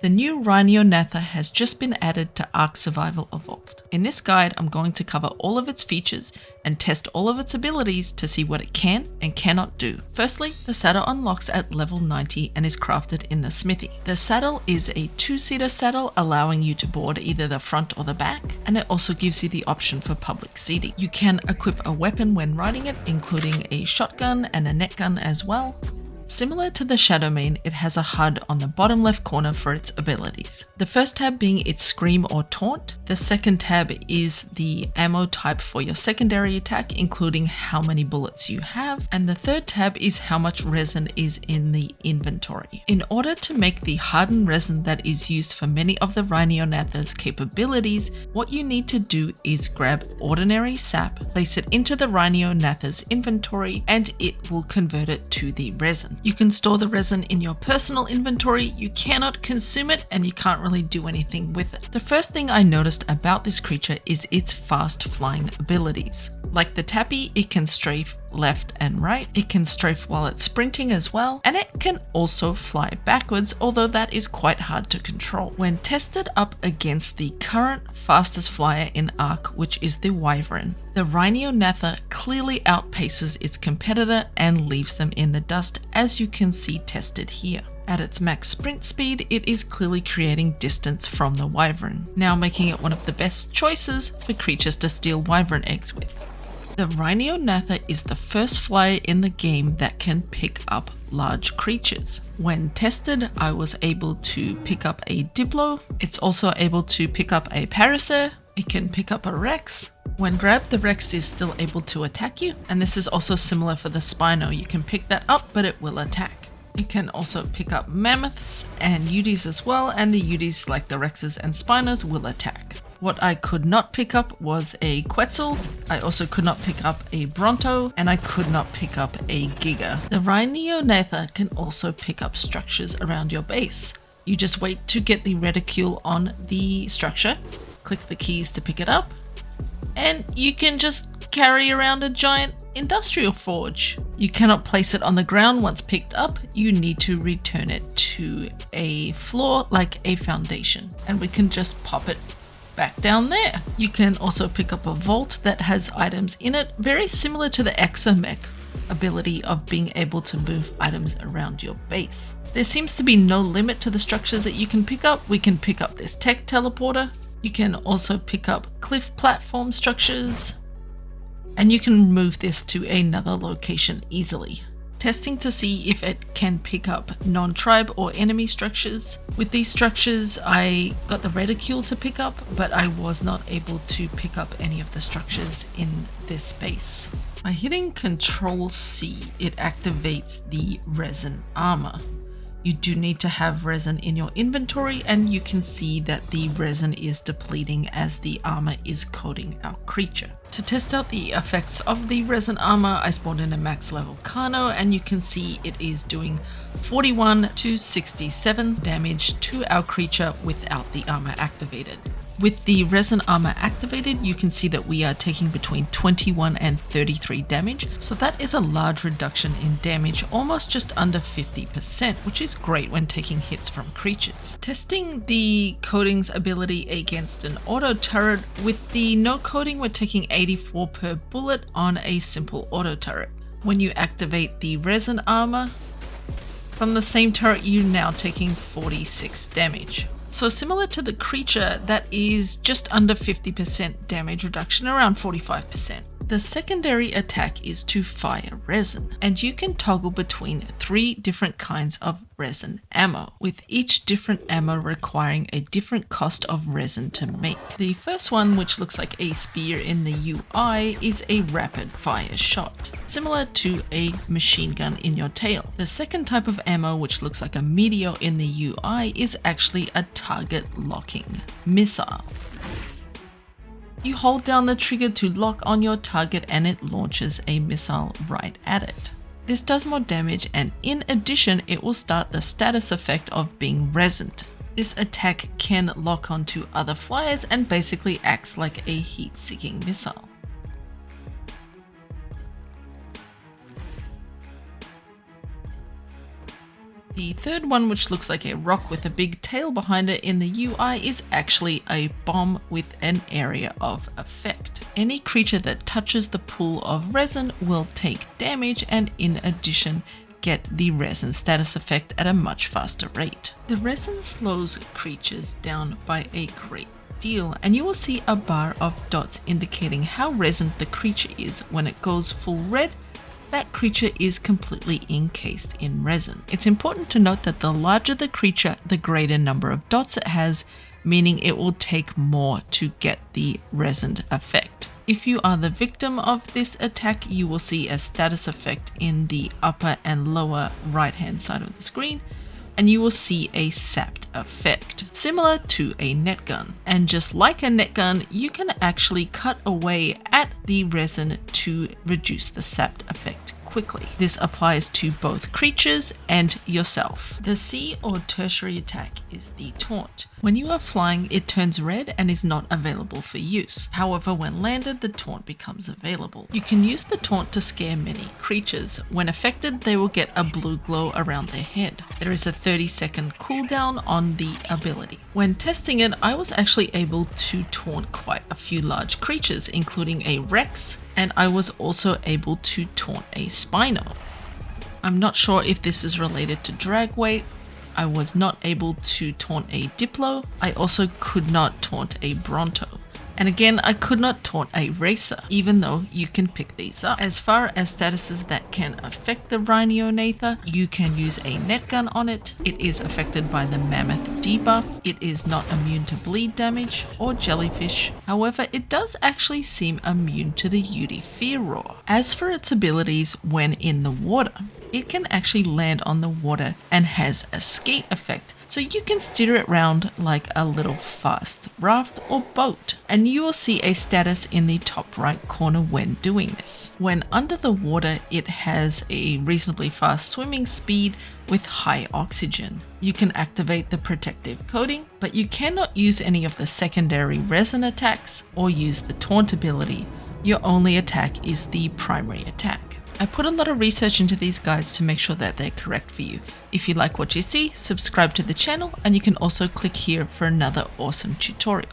The new Rhyniognatha has just been added to Ark Survival Evolved. In this guide, I'm going to cover all of its features and test all of its abilities to see what it can and cannot do. Firstly, the saddle unlocks at level 90 and is crafted in the smithy. The saddle is a 2-seater saddle, allowing you to board either the front or the back, and it also gives you the option for public seating. You can equip a weapon when riding it, including a shotgun and a net gun as well. Similar to the Shadowmane, it has a HUD on the bottom left corner for its abilities. The first tab being its Scream or Taunt. The second tab is the ammo type for your secondary attack, including how many bullets you have. And the third tab is how much resin is in the inventory. In order to make the hardened resin that is used for many of the Rhyniognatha's capabilities, what you need to do is grab ordinary sap, place it into the Rhyniognatha's inventory, and it will convert it to the resin. You can store the resin in your personal inventory, you cannot consume it, and you can't really do anything with it. The first thing I noticed about this creature is its fast flying abilities. Like the Tappy, it can strafe left and right, it can strafe while it's sprinting as well, and it can also fly backwards, although that is quite hard to control. When tested up against the current fastest flyer in Ark, which is the Wyvern, the Rhyniognatha clearly outpaces its competitor and leaves them in the dust, as you can see tested here. At its max sprint speed, it is clearly creating distance from the Wyvern, now making it one of the best choices for creatures to steal Wyvern eggs with. The Rhyniognatha is the first flyer in the game that can pick up large creatures. When tested, I was able to pick up a Diplo. It's also able to pick up a Parasaur. It can pick up a Rex. When grabbed, the Rex is still able to attack you, and this is also similar for the Spino. You can pick that up, but it will attack. It can also pick up Mammoths and Utis as well, and the Utis, like the Rexes and Spinos, will attack. What I could not pick up was a Quetzal. I also could not pick up a Bronto, and I could not pick up a Giga. The Rhyniognatha can also pick up structures around your base. You just wait to get the reticule on the structure, click the keys to pick it up, and you can just carry around a giant industrial forge. You cannot place it on the ground once picked up. You need to return it to a floor like a foundation, and we can just pop it back down there. You can also pick up a vault that has items in it, very similar to the Exomech ability of being able to move items around your base. There seems to be no limit to the structures that you can pick up. We can pick up this tech teleporter. You can also pick up cliff platform structures, and you can move this to another location easily. Testing to see if it can pick up non-tribe or enemy structures. With these structures, I got the reticule to pick up, but I was not able to pick up any of the structures in this space. By hitting Control C, it activates the resin armor. You do need to have resin in your inventory, and you can see that the resin is depleting as the armor is coating our creature. To test out the effects of the resin armor, I spawned in a max level Carno, and you can see it is doing 41 to 67 damage to our creature without the armor activated. With the resin armor activated, you can see that we are taking between 21 and 33 damage, so that is a large reduction in damage, almost just under 50%, which is great when taking hits from creatures. Testing the coating's ability against an auto turret. With the no coating, we're taking 84 per bullet on a simple auto turret. When you activate the resin armor from the same turret, you're now taking 46 damage. So similar to the creature, that is just under 50% damage reduction, around 45%. The secondary attack is to fire resin, and you can toggle between 3 different kinds of resin ammo, with each different ammo requiring a different cost of resin to make. The first one, which looks like a spear in the UI, is a rapid fire shot, similar to a machine gun in your tail. The second type of ammo, which looks like a meteor in the UI, is actually a target locking missile. You hold down the trigger to lock on your target and it launches a missile right at it. This does more damage, and in addition, it will start the status effect of being resined. This attack can lock onto other flyers and basically acts like a heat-seeking missile. The third one, which looks like a rock with a big tail behind it in the UI, is actually a bomb with an area of effect. Any creature that touches the pool of resin will take damage and in addition get the resin status effect at a much faster rate. The resin slows creatures down by a great deal, and you will see a bar of dots indicating how resin the creature is. When it goes full red, that creature is completely encased in resin. It's important to note that the larger the creature, the greater number of dots it has, meaning it will take more to get the resin effect. If you are the victim of this attack, you will see a status effect in the upper and lower right hand side of the screen, and you will see a sapped effect, similar to a net gun. And just like a net gun, you can actually cut away at the resin to reduce the sapped effect quickly. This applies to both creatures and yourself. The C or tertiary attack is the taunt. When you are flying, it turns red and is not available for use. However, when landed, the taunt becomes available. You can use the taunt to scare many creatures. When affected, they will get a blue glow around their head. There is a 30-second cooldown on the ability. When testing it, I was actually able to taunt quite a few large creatures, including a Rex, and I was also able to taunt a Spino. I'm not sure if this is related to drag weight. I was not able to taunt a Diplo. I also could not taunt a Bronto. And again, I could not taunt a Racer, even though you can pick these up. As far as statuses that can affect the Rhyniognatha, you can use a net gun on it. It is affected by the Mammoth debuff. It is not immune to bleed damage or jellyfish. However, it does actually seem immune to the Yudi Fear Roar. As for its abilities when in the water, it can actually land on the water and has a skate effect, so you can steer it around like a little fast raft or boat, and you will see a status in the top right corner when doing this. When under the water, it has a reasonably fast swimming speed with high oxygen. You can activate the protective coating, but you cannot use any of the secondary resin attacks or use the taunt ability. Your only attack is the primary attack. I put a lot of research into these guides to make sure that they're correct for you. If you like what you see, subscribe to the channel, and you can also click here for another awesome tutorial.